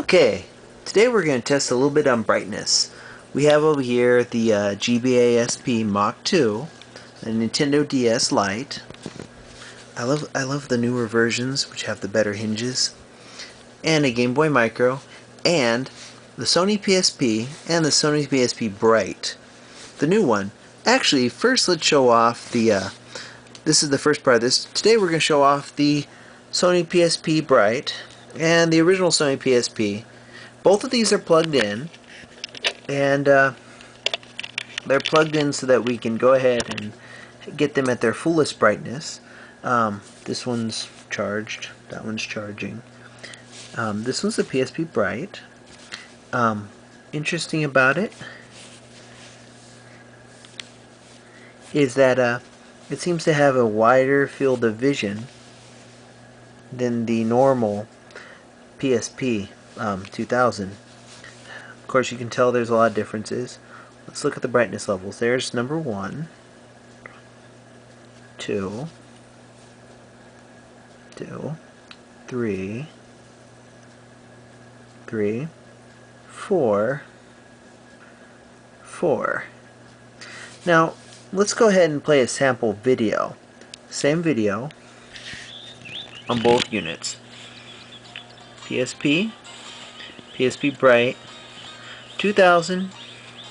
Okay, today we're going to test a little bit on brightness. We have over here the PSP Mach 2, a Nintendo DS Lite. I love the newer versions, which have the better hinges, and a Game Boy Micro, and the Sony PSP and the Sony PSP Bright, the new one. Actually, first let's show off the. This is the first part of this. Today we're going to show off the Sony PSP Bright and the original Sony PSP. Both of these are plugged in, and they're plugged in so that we can go ahead and get them at their fullest brightness. This one's charged, that one's charging. This one's the PSP Bright. Interesting about it is that it seems to have a wider field of vision than the normal PSP 2000. Of course, you can tell there's a lot of differences. Let's look at the brightness levels. There's number 1, 2, 3, 4. Now, let's go ahead and play a sample video. Same video on both units. PSP Bright, 2000,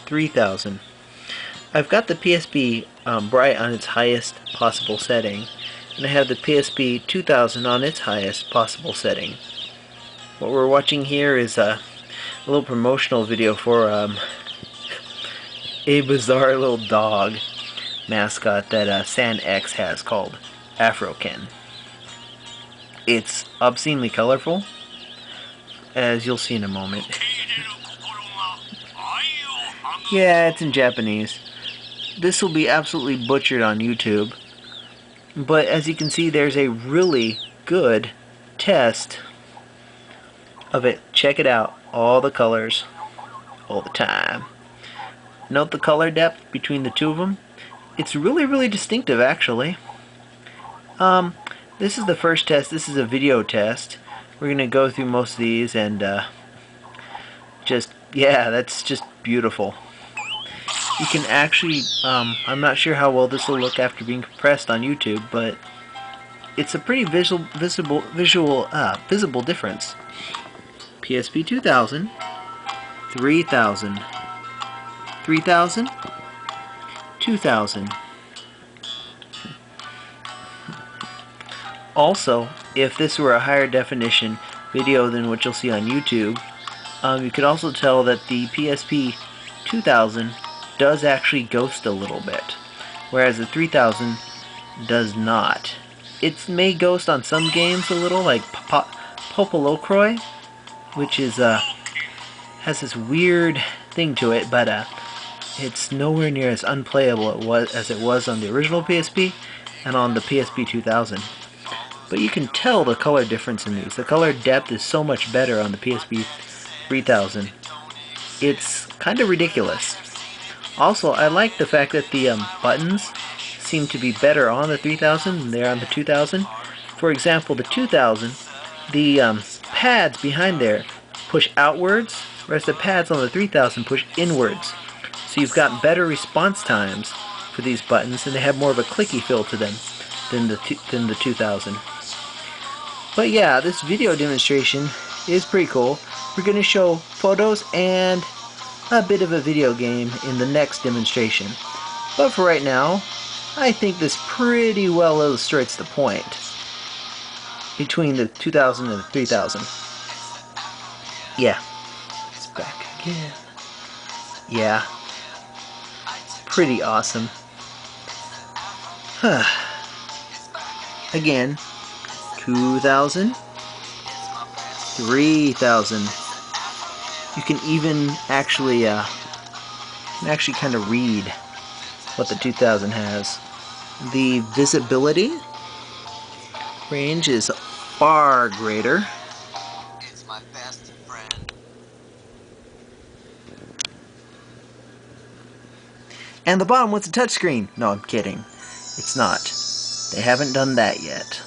3000. I've got the PSP Bright on its highest possible setting, and I have the PSP 2000 on its highest possible setting. What we're watching here is a little promotional video for a bizarre little dog mascot that San X has called Afro-Ken. It's obscenely colorful, as you'll see in a moment. Yeah, it's in Japanese. This will be absolutely butchered on YouTube, but as you can see, there's a really good test of it. Check it out. All the colors, all the time. Note the color depth between the two of them. It's really distinctive, actually. This is the first test. This is a video test. We're gonna go through most of these and yeah, that's just beautiful. You can actually, I'm not sure how well this will look after being compressed on YouTube, but it's a pretty visible difference. PSP 2000, 3000, 3000, 2000. Also, if this were a higher definition video than what you'll see on YouTube, you could also tell that the PSP 2000 does actually ghost a little bit, whereas the 3000 does not. It may ghost on some games a little, like Popolocroy, which is has this weird thing to it, but it's nowhere near as unplayable as it was on the original PSP and on the PSP 2000. But you can tell the color difference in these. The color depth is so much better on the PSP 3000. It's kind of ridiculous. Also, I like the fact that the buttons seem to be better on the 3000 than they are on the 2000. For example, the 2000, the pads behind there push outwards, whereas the pads on the 3000 push inwards. So you've got better response times for these buttons, and they have more of a clicky feel to them than the 2000. But yeah, this video demonstration is pretty cool. We're going to show photos and a bit of a video game in the next demonstration. But for right now, I think this pretty well illustrates the point between the 2000 and the 3000. Yeah, it's back again. Yeah, pretty awesome. Again, 2000, 3000. You can even actually kind of read what the 2000 has. The visibility range is far greater. It's my best friend. And the bottom one's a touchscreen. No, I'm kidding. It's not. They haven't done that yet.